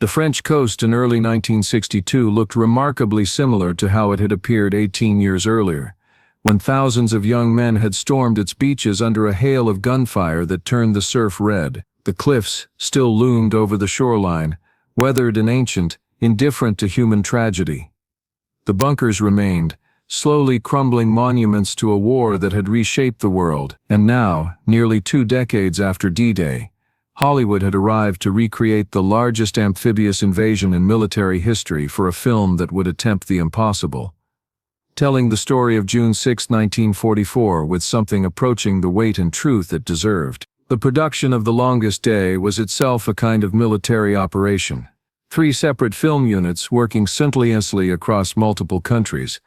The French coast in early 1962 looked remarkably similar to how it had appeared 18 years earlier, when thousands of young men had stormed its beaches under a hail of gunfire that turned the surf red. The cliffs still loomed over the shoreline, weathered and ancient, indifferent to human tragedy. The bunkers remained, slowly crumbling monuments to a war that had reshaped the world. And now, nearly 2 decades after D-Day, Hollywood had arrived to recreate the largest amphibious invasion in military history for a film that would attempt the impossible, telling the story of June 6, 1944 with something approaching the weight and truth it deserved. The production of The Longest Day was itself a kind of military operation. 3 separate film units working simultaneously across multiple countries,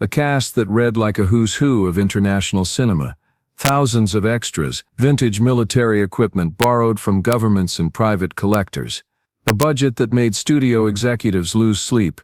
a cast that read like a who's who of international cinema, thousands of extras, vintage military equipment borrowed from governments and private collectors, a budget that made studio executives lose sleep,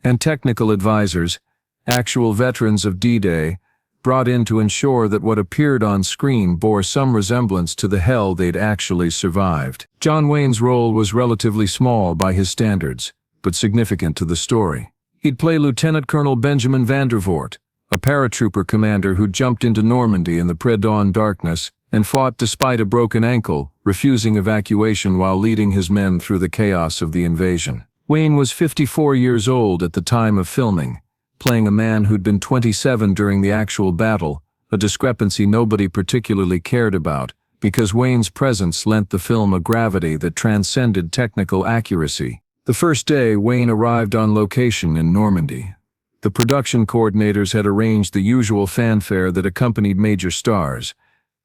and technical advisors, actual veterans of D-Day, brought in to ensure that what appeared on screen bore some resemblance to the hell they'd actually survived. John Wayne's role was relatively small by his standards, but significant to the story. He'd play Lieutenant Colonel Benjamin Vandervoort, a paratrooper commander who jumped into Normandy in the pre-dawn darkness and fought despite a broken ankle, refusing evacuation while leading his men through the chaos of the invasion. Wayne was 54 years old at the time of filming, playing a man who'd been 27 during the actual battle, a discrepancy nobody particularly cared about, because Wayne's presence lent the film a gravity that transcended technical accuracy. The first day, Wayne arrived on location in Normandy. The production coordinators had arranged the usual fanfare that accompanied major stars: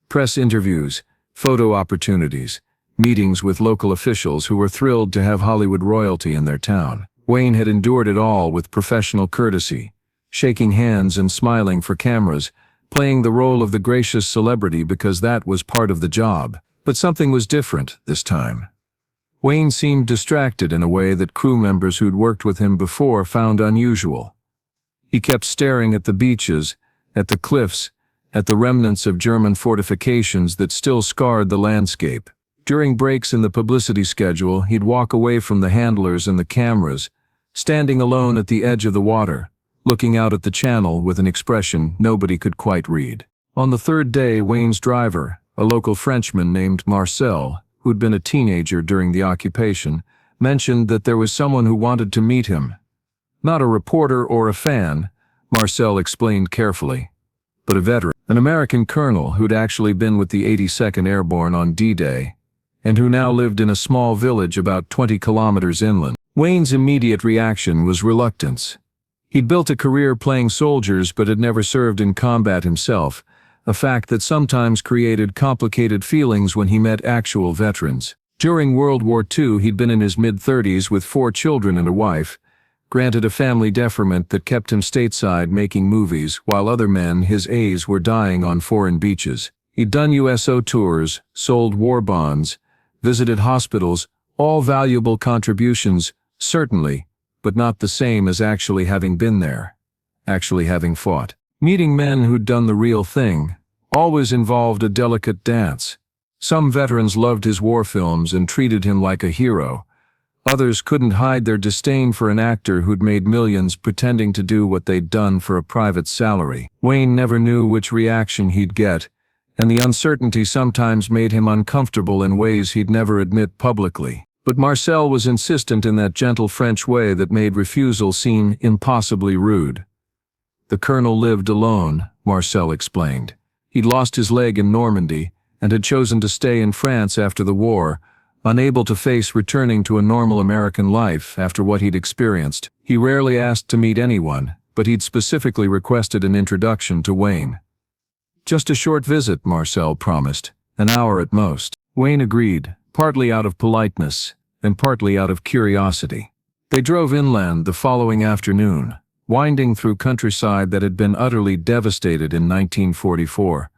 press interviews, photo opportunities, meetings with local officials who were thrilled to have Hollywood royalty in their town. Wayne had endured it all with professional courtesy, shaking hands and smiling for cameras, playing the role of the gracious celebrity because that was part of the job. But something was different this time. Wayne seemed distracted in a way that crew members who'd worked with him before found unusual. He kept staring at the beaches, at the cliffs, at the remnants of German fortifications that still scarred the landscape. During breaks in the publicity schedule, he'd walk away from the handlers and the cameras, standing alone at the edge of the water, looking out at the channel with an expression nobody could quite read. On the 3rd day, Wayne's driver, a local Frenchman named Marcel, who'd been a teenager during the occupation, mentioned that there was someone who wanted to meet him. Not a reporter or a fan, Marcel explained carefully, but a veteran, an American colonel who'd actually been with the 82nd Airborne on D-Day, and who now lived in a small village about 20 kilometers inland. Wayne's immediate reaction was reluctance. He'd built a career playing soldiers but had never served in combat himself, a fact that sometimes created complicated feelings when he met actual veterans. During World War II, he'd been in his mid-30s with 4 children and a wife, granted a family deferment that kept him stateside making movies while other men his age were dying on foreign beaches. He'd done USO tours, sold war bonds, visited hospitals, all valuable contributions, certainly, but not the same as actually having been there, actually having fought. Meeting men who'd done the real thing always involved a delicate dance. Some veterans loved his war films and treated him like a hero. Others couldn't hide their disdain for an actor who'd made millions pretending to do what they'd done for a private salary. Wayne never knew which reaction he'd get, and the uncertainty sometimes made him uncomfortable in ways he'd never admit publicly. But Marcel was insistent in that gentle French way that made refusal seem impossibly rude. The colonel lived alone, Marcel explained. He'd lost his leg in Normandy and had chosen to stay in France after the war, unable to face returning to a normal American life after what he'd experienced. He rarely asked to meet anyone, but he'd specifically requested an introduction to Wayne. Just a short visit, Marcel promised, an hour at most. Wayne agreed, partly out of politeness and partly out of curiosity. They drove inland the following afternoon, winding through countryside that had been utterly devastated in 1944,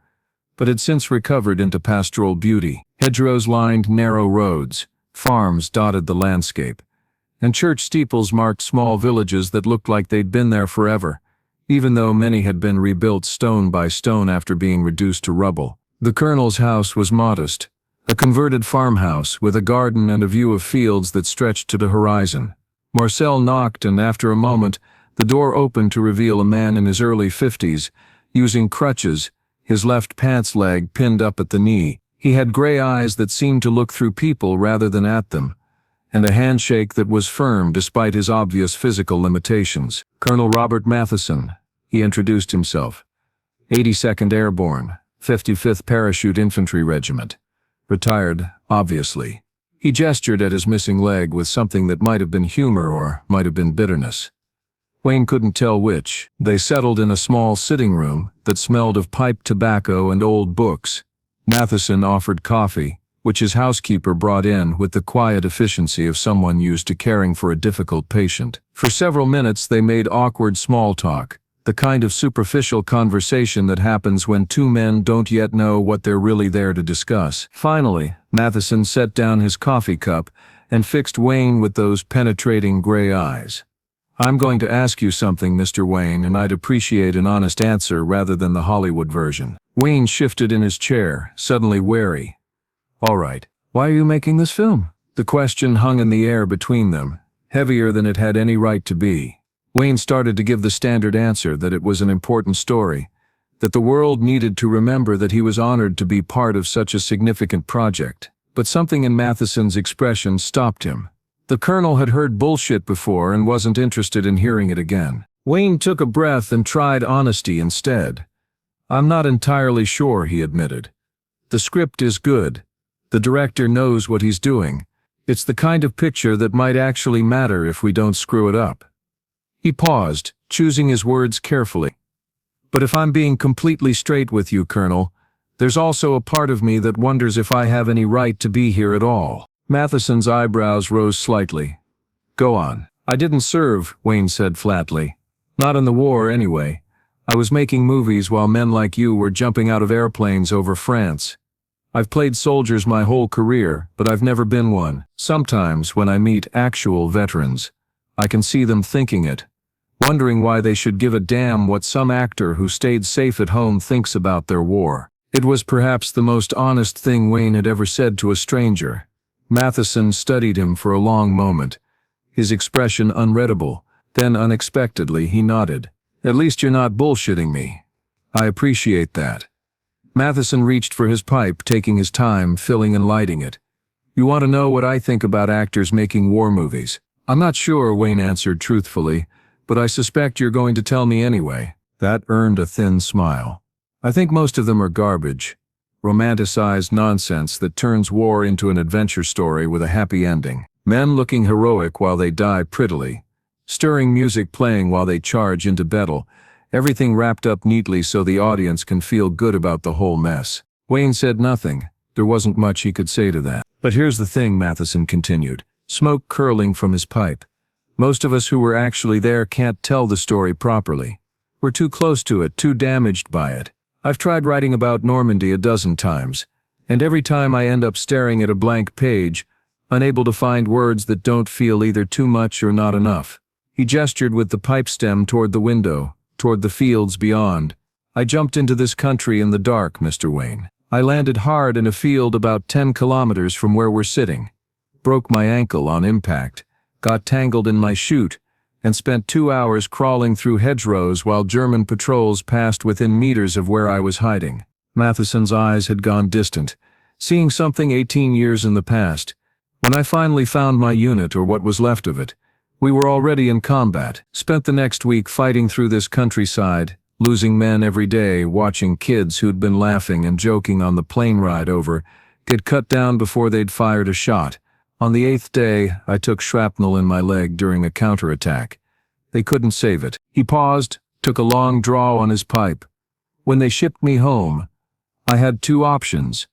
but had since recovered into pastoral beauty. Hedgerows lined narrow roads, farms dotted the landscape, and church steeples marked small villages that looked like they'd been there forever, even though many had been rebuilt stone by stone after being reduced to rubble. The colonel's house was modest, A converted farmhouse with a garden and a view of fields that stretched to the horizon. Marcel knocked, and after a moment, the door opened to reveal a man in his early 50s, using crutches, his left pants leg pinned up at the knee. He had gray eyes that seemed to look through people rather than at them, and a handshake that was firm despite his obvious physical limitations. "Colonel Robert Matheson," he introduced himself. 82nd Airborne, 55th Parachute Infantry Regiment. Retired, obviously. He gestured at his missing leg with something that might have been humor or might have been bitterness. Wayne couldn't tell which. They settled in a small sitting room that smelled of pipe tobacco and old books. Matheson offered coffee, which his housekeeper brought in with the quiet efficiency of someone used to caring for a difficult patient. For several minutes they made awkward small talk, the kind of superficial conversation that happens when two men don't yet know what they're really there to discuss. Finally, Matheson set down his coffee cup and fixed Wayne with those penetrating gray eyes. "I'm going to ask you something, Mr. Wayne, and I'd appreciate an honest answer rather than the Hollywood version." Wayne shifted in his chair, suddenly wary. "All right. Why are you making this film?" The question hung in the air between them, heavier than it had any right to be. Wayne started to give the standard answer that it was an important story, that the world needed to remember that he was honored to be part of such a significant project. But something in Matheson's expression stopped him. The colonel had heard bullshit before and wasn't interested in hearing it again. Wayne took a breath and tried honesty instead. "I'm not entirely sure," he admitted. "The script is good. The director knows what he's doing. It's the kind of picture that might actually matter if we don't screw it up." He paused, choosing his words carefully. "But if I'm being completely straight with you, Colonel, there's also a part of me that wonders if I have any right to be here at all." Matheson's eyebrows rose slightly. "Go on." "I didn't serve," Wayne said flatly. "Not in the war, anyway. I was making movies while men like you were jumping out of airplanes over France. I've played soldiers my whole career, but I've never been one. Sometimes, when I meet actual veterans, I can see them thinking it, wondering why they should give a damn what some actor who stayed safe at home thinks about their war." It was perhaps the most honest thing Wayne had ever said to a stranger. Matheson studied him for a long moment, his expression unreadable. Then unexpectedly he nodded. "At least you're not bullshitting me. I appreciate that." Matheson reached for his pipe, taking his time, filling and lighting it. "You want to know what I think about actors making war movies?" "I'm not sure," Wayne answered truthfully, "but I suspect you're going to tell me anyway." That earned a thin smile. "I think most of them are garbage. Romanticized nonsense that turns war into an adventure story with a happy ending. Men looking heroic while they die prettily. Stirring music playing while they charge into battle. Everything wrapped up neatly so the audience can feel good about the whole mess." Wayne said nothing. There wasn't much he could say to that. "But here's the thing," Matheson continued, smoke curling from his pipe. "Most of us who were actually there can't tell the story properly. We're too close to it, too damaged by it. I've tried writing about Normandy a dozen times, and every time I end up staring at a blank page, unable to find words that don't feel either too much or not enough." He gestured with the pipe stem toward the window, toward the fields beyond. "I jumped into this country in the dark, Mr. Wayne. I landed hard in a field about 10 kilometers from where we're sitting. Broke my ankle on impact, got tangled in my chute, and spent 2 hours crawling through hedgerows while German patrols passed within meters of where I was hiding." Matheson's eyes had gone distant, seeing something 18 years in the past. "When I finally found my unit, or what was left of it, we were already in combat. Spent the next week fighting through this countryside, losing men every day, watching kids who'd been laughing and joking on the plane ride over get cut down before they'd fired a shot. On the 8th day, I took shrapnel in my leg during a counterattack. They couldn't save it." He paused, took a long draw on his pipe. "When they shipped me home, I had two options.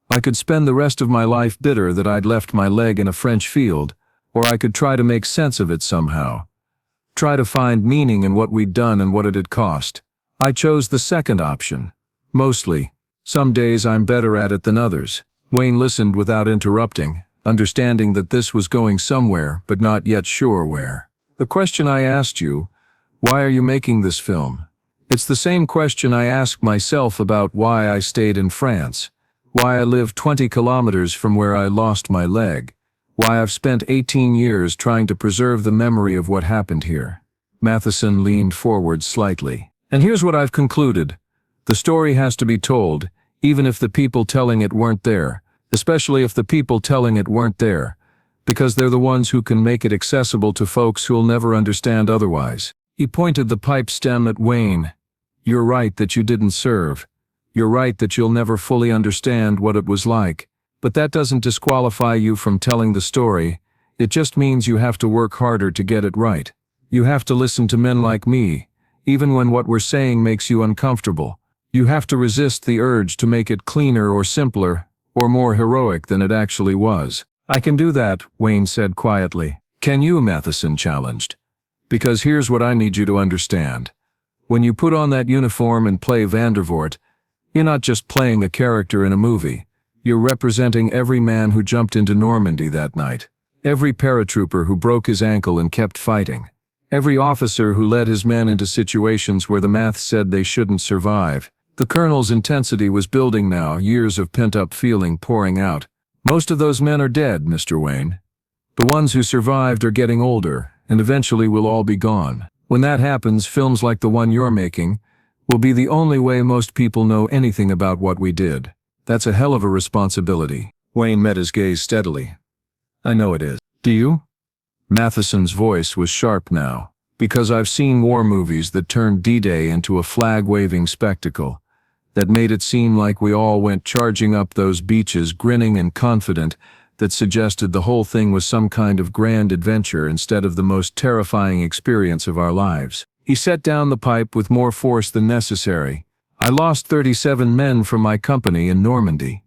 I could spend the rest of my life bitter that I'd left my leg in a French field, or I could try to make sense of it somehow. Try to find meaning in what we'd done and what it had cost. I chose the second option. Mostly. Some days I'm better at it than others." Wayne listened without interrupting, understanding that this was going somewhere, but not yet sure where. "The question I asked you, why are you making this film? It's the same question I asked myself about why I stayed in France. Why I live 20 kilometers from where I lost my leg. Why I've spent 18 years trying to preserve the memory of what happened here. Matheson leaned forward slightly. And here's what I've concluded. The story has to be told, even if the people telling it weren't there, especially if the people telling it weren't there, because they're the ones who can make it accessible to folks who'll never understand otherwise. He pointed the pipe stem at Wayne. You're right that you didn't serve. You're right that you'll never fully understand what it was like. But that doesn't disqualify you from telling the story. It just means you have to work harder to get it right. You have to listen to men like me, even when what we're saying makes you uncomfortable. You have to resist the urge to make it cleaner or simpler, or more heroic than it actually was. I can do that, Wayne said quietly. Can you? Matheson challenged. Because here's what I need you to understand. When you put on that uniform and play Vandervoort, you're not just playing a character in a movie. You're representing every man who jumped into Normandy that night. Every paratrooper who broke his ankle and kept fighting. Every officer who led his men into situations where the math said they shouldn't survive. The colonel's intensity was building now, years of pent-up feeling pouring out. Most of those men are dead, Mr. Wayne. The ones who survived are getting older, and eventually will all be gone. When that happens, films like the one you're making will be the only way most people know anything about what we did. That's a hell of a responsibility. Wayne met his gaze steadily. I know it is. Do you? Matheson's voice was sharp now. Because I've seen war movies that turned D-Day into a flag-waving spectacle, that made it seem like we all went charging up those beaches grinning and confident, that suggested the whole thing was some kind of grand adventure instead of the most terrifying experience of our lives. He set down the pipe with more force than necessary. I lost 37 men from my company in Normandy.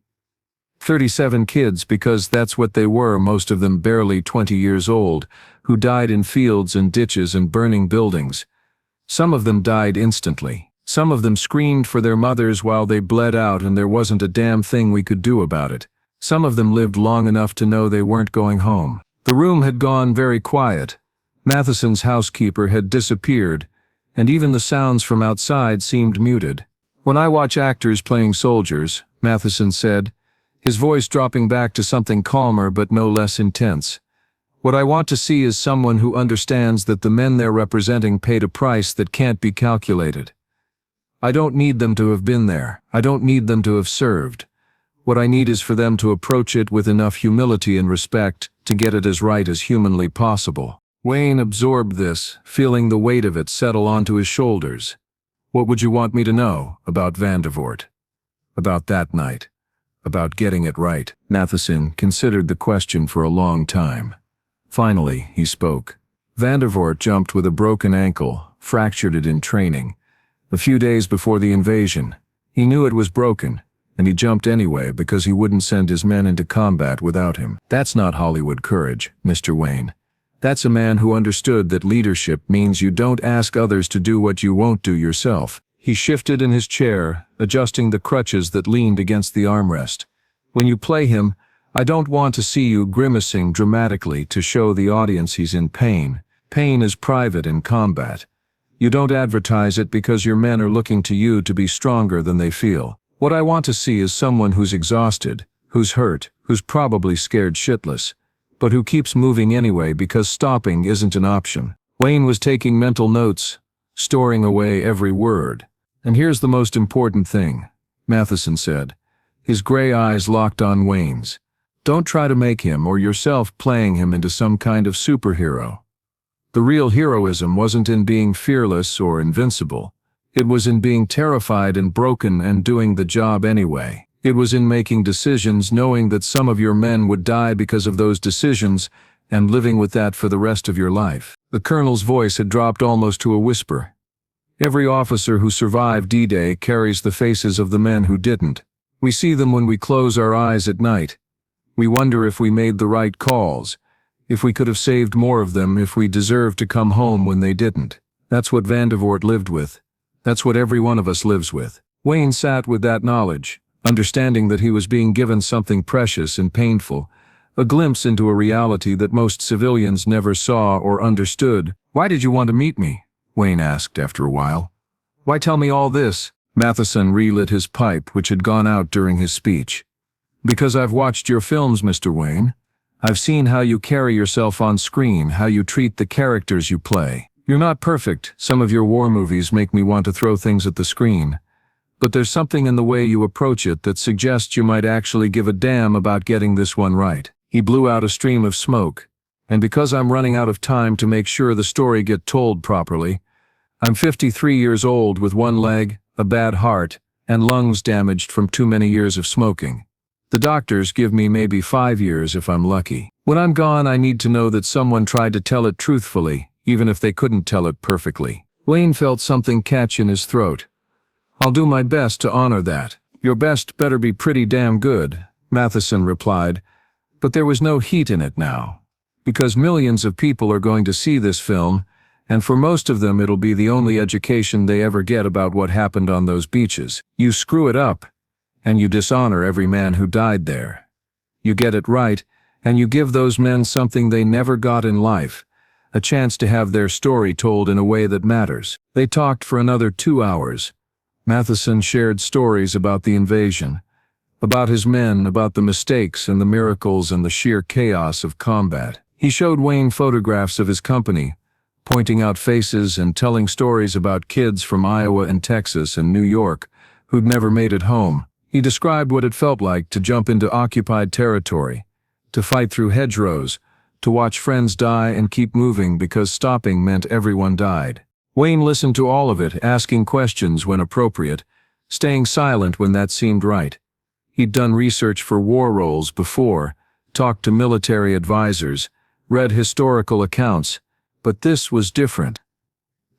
37 kids, because that's what they were, most of them barely 20 years old, who died in fields and ditches and burning buildings. Some of them died instantly. Some of them screamed for their mothers while they bled out and there wasn't a damn thing we could do about it. Some of them lived long enough to know they weren't going home. The room had gone very quiet. Matheson's housekeeper had disappeared, and even the sounds from outside seemed muted. When I watch actors playing soldiers, Matheson said, his voice dropping back to something calmer but no less intense. What I want to see is someone who understands that the men they're representing paid a price that can't be calculated. I don't need them to have been there. I don't need them to have served. What I need is for them to approach it with enough humility and respect to get it as right as humanly possible. Wayne absorbed this, feeling the weight of it settle onto his shoulders. What would you want me to know about Vandervoort? About that night? About getting it right? Matheson considered the question for a long time. Finally, he spoke. Vandervoort jumped with a broken ankle, fractured it in training. A few days before the invasion, he knew it was broken, and he jumped anyway because he wouldn't send his men into combat without him. That's not Hollywood courage, Mr. Wayne. That's a man who understood that leadership means you don't ask others to do what you won't do yourself. He shifted in his chair, adjusting the crutches that leaned against the armrest. When you play him, I don't want to see you grimacing dramatically to show the audience he's in pain. Pain is private in combat. You don't advertise it because your men are looking to you to be stronger than they feel. What I want to see is someone who's exhausted, who's hurt, who's probably scared shitless, but who keeps moving anyway because stopping isn't an option. Wayne was taking mental notes, storing away every word. And here's the most important thing, Matheson said. His gray eyes locked on Wayne's. Don't try to make him or yourself playing him into some kind of superhero. The real heroism wasn't in being fearless or invincible. It was in being terrified and broken and doing the job anyway. It was in making decisions knowing that some of your men would die because of those decisions and living with that for the rest of your life. The colonel's voice had dropped almost to a whisper. Every officer who survived D-Day carries the faces of the men who didn't. We see them when we close our eyes at night. We wonder if we made the right calls, if we could have saved more of them, if we deserved to come home when they didn't. That's what Vandervoort lived with. That's what every one of us lives with. Wayne sat with that knowledge, understanding that he was being given something precious and painful, a glimpse into a reality that most civilians never saw or understood. Why did you want to meet me? Wayne asked after a while. Why tell me all this? Matheson relit his pipe, which had gone out during his speech. Because I've watched your films, Mr. Wayne. I've seen how you carry yourself on screen, how you treat the characters you play. You're not perfect. Some of your war movies make me want to throw things at the screen. But there's something in the way you approach it that suggests you might actually give a damn about getting this one right. He blew out a stream of smoke. And because I'm running out of time to make sure the story get told properly, I'm 53 years old with one leg, a bad heart, and lungs damaged from too many years of smoking. The doctors give me maybe 5 years if I'm lucky. When I'm gone, I need to know that someone tried to tell it truthfully, even if they couldn't tell it perfectly. Wayne felt something catch in his throat. I'll do my best to honor that. Your best better be pretty damn good, Matheson replied, but there was no heat in it now. Because millions of people are going to see this film, and for most of them it'll be the only education they ever get about what happened on those beaches. You screw it up, and you dishonor every man who died there. You get it right, and you give those men something they never got in life, a chance to have their story told in a way that matters. They talked for another 2 hours. Matheson shared stories about the invasion, about his men, about the mistakes and the miracles and the sheer chaos of combat. He showed Wayne photographs of his company, pointing out faces and telling stories about kids from Iowa and Texas and New York who'd never made it home. He described what it felt like to jump into occupied territory, to fight through hedgerows, to watch friends die and keep moving because stopping meant everyone died. Wayne listened to all of it, asking questions when appropriate, staying silent when that seemed right. He'd done research for war roles before, talked to military advisors, read historical accounts, but this was different.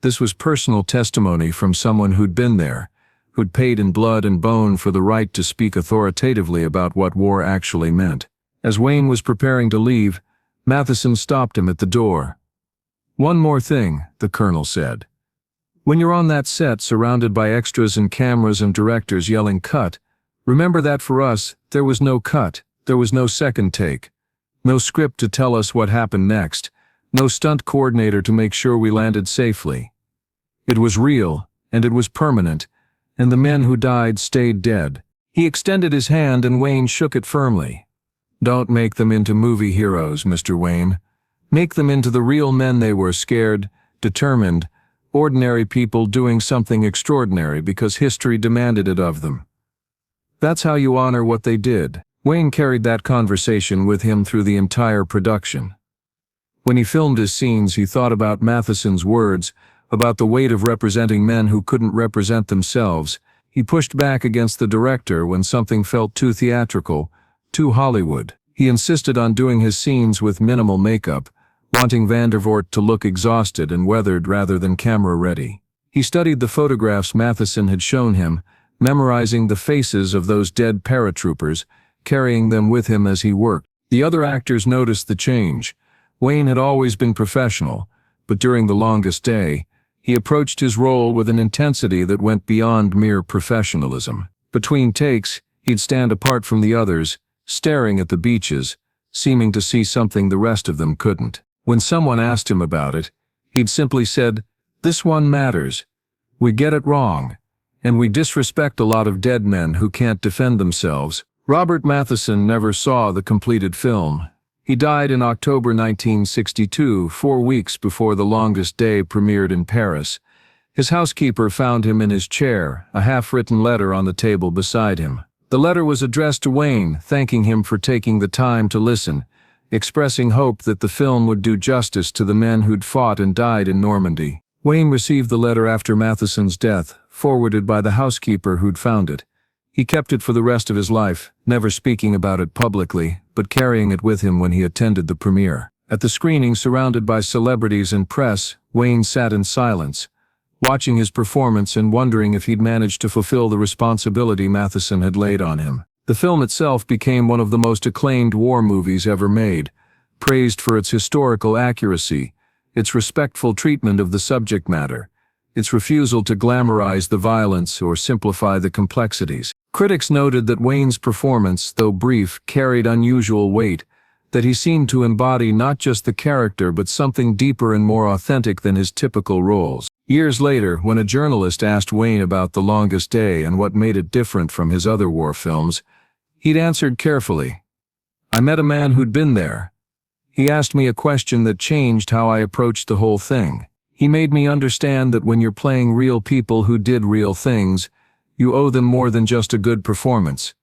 This was personal testimony from someone who'd been there, who'd paid in blood and bone for the right to speak authoritatively about what war actually meant. As Wayne was preparing to leave, Matheson stopped him at the door. One more thing, the colonel said. When you're on that set surrounded by extras and cameras and directors yelling cut, remember that for us, there was no cut, there was no second take. No script to tell us what happened next, no stunt coordinator to make sure we landed safely. It was real, and it was permanent, and the men who died stayed dead. He extended his hand and Wayne shook it firmly. Don't make them into movie heroes, Mr. Wayne. Make them into the real men they were, scared, determined, ordinary people doing something extraordinary because history demanded it of them. That's how you honor what they did. Wayne carried that conversation with him through the entire production. When he filmed his scenes, he thought about Matheson's words, about the weight of representing men who couldn't represent themselves. He pushed back against the director when something felt too theatrical, too Hollywood. He insisted on doing his scenes with minimal makeup, wanting Vandervoort to look exhausted and weathered rather than camera-ready. He studied the photographs Matheson had shown him, memorizing the faces of those dead paratroopers, carrying them with him as he worked. The other actors noticed the change. Wayne had always been professional, but during The Longest Day, he approached his role with an intensity that went beyond mere professionalism. Between takes, he'd stand apart from the others, staring at the beaches, seeming to see something the rest of them couldn't. When someone asked him about it, he'd simply said, "This one matters. We get it wrong, and we disrespect a lot of dead men who can't defend themselves." Robert Matheson never saw the completed film. He died in October 1962, 4 weeks before The Longest Day premiered in Paris. His housekeeper found him in his chair, a half-written letter on the table beside him. The letter was addressed to Wayne, thanking him for taking the time to listen, expressing hope that the film would do justice to the men who'd fought and died in Normandy. Wayne received the letter after Matheson's death, forwarded by the housekeeper who'd found it. He kept it for the rest of his life, never speaking about it publicly, but carrying it with him when he attended the premiere. At the screening, surrounded by celebrities and press, Wayne sat in silence, watching his performance and wondering if he'd managed to fulfill the responsibility Matheson had laid on him. The film itself became one of the most acclaimed war movies ever made, praised for its historical accuracy, its respectful treatment of the subject matter, its refusal to glamorize the violence or simplify the complexities. Critics noted that Wayne's performance, though brief, carried unusual weight, that he seemed to embody not just the character but something deeper and more authentic than his typical roles. Years later, when a journalist asked Wayne about The Longest Day and what made it different from his other war films, He'd answered carefully. I met a man who'd been there. He asked me a question that changed how I approached the whole thing. He made me understand that when you're playing real people who did real things, you owe them more than just a good performance.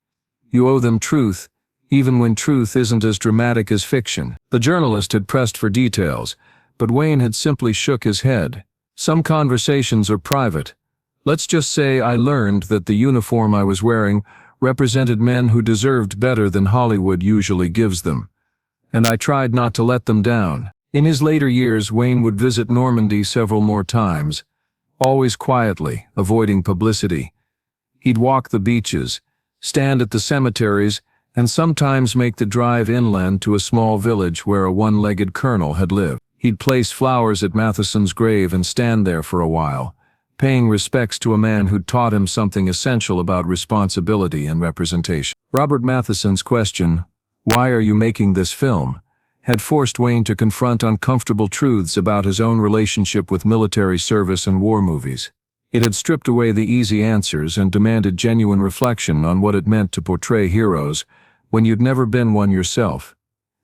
You owe them truth, even when truth isn't as dramatic as fiction. The journalist had pressed for details, but Wayne had simply shook his head. Some conversations are private. Let's just say I learned that the uniform I was wearing represented men who deserved better than Hollywood usually gives them. And I tried not to let them down. In his later years, Wayne would visit Normandy several more times, always quietly, avoiding publicity. He'd walk the beaches, stand at the cemeteries, and sometimes make the drive inland to a small village where a one-legged colonel had lived. He'd place flowers at Matheson's grave and stand there for a while, paying respects to a man who'd taught him something essential about responsibility and representation. Robert Matheson's question, "Why are you making this film?" had forced Wayne to confront uncomfortable truths about his own relationship with military service and war movies. It had stripped away the easy answers and demanded genuine reflection on what it meant to portray heroes when you'd never been one yourself.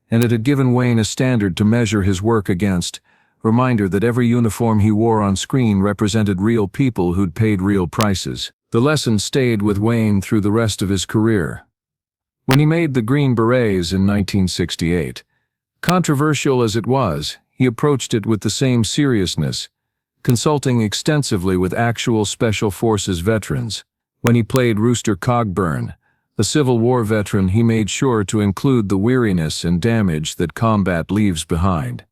And it had given Wayne a standard to measure his work against, a reminder that every uniform he wore on screen represented real people who'd paid real prices. The lesson stayed with Wayne through the rest of his career. When he made the Green Berets in 1968, controversial as it was, he approached it with the same seriousness, consulting extensively with actual Special Forces veterans. When he played Rooster Cogburn, a Civil War veteran, he made sure to include the weariness and damage that combat leaves behind.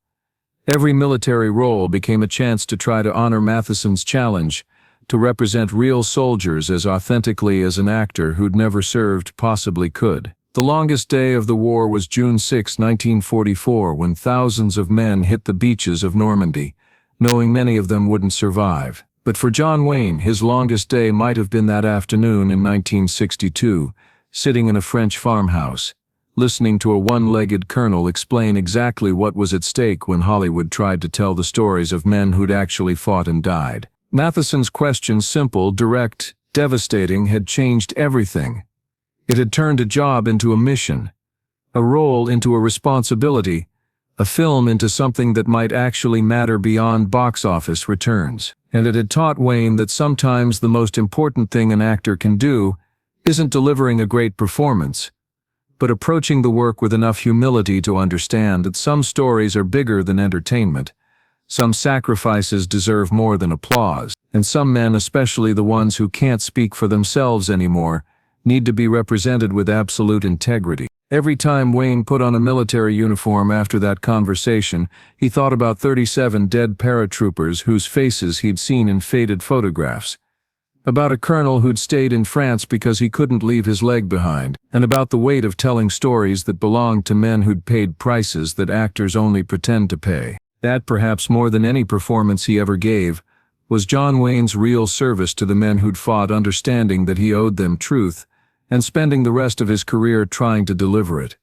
Every military role became a chance to try to honor Matheson's challenge to represent real soldiers as authentically as an actor who'd never served possibly could. The longest day of the war was June 6, 1944, when thousands of men hit the beaches of Normandy, knowing many of them wouldn't survive. But for John Wayne, his longest day might have been that afternoon in 1962, sitting in a French farmhouse, listening to a one-legged colonel explain exactly what was at stake when Hollywood tried to tell the stories of men who'd actually fought and died. Matheson's question, simple, direct, devastating, had changed everything. It had turned a job into a mission, a role into a responsibility, a film into something that might actually matter beyond box office returns. And it had taught Wayne that sometimes the most important thing an actor can do isn't delivering a great performance, but approaching the work with enough humility to understand that some stories are bigger than entertainment, some sacrifices deserve more than applause, and some men, especially the ones who can't speak for themselves anymore, need to be represented with absolute integrity. Every time Wayne put on a military uniform after that conversation, he thought about 37 dead paratroopers whose faces he'd seen in faded photographs, about a colonel who'd stayed in France because he couldn't leave his leg behind, and about the weight of telling stories that belonged to men who'd paid prices that actors only pretend to pay. That, perhaps more than any performance he ever gave, was John Wayne's real service to the men who'd fought, understanding that he owed them truth, and spending the rest of his career trying to deliver it.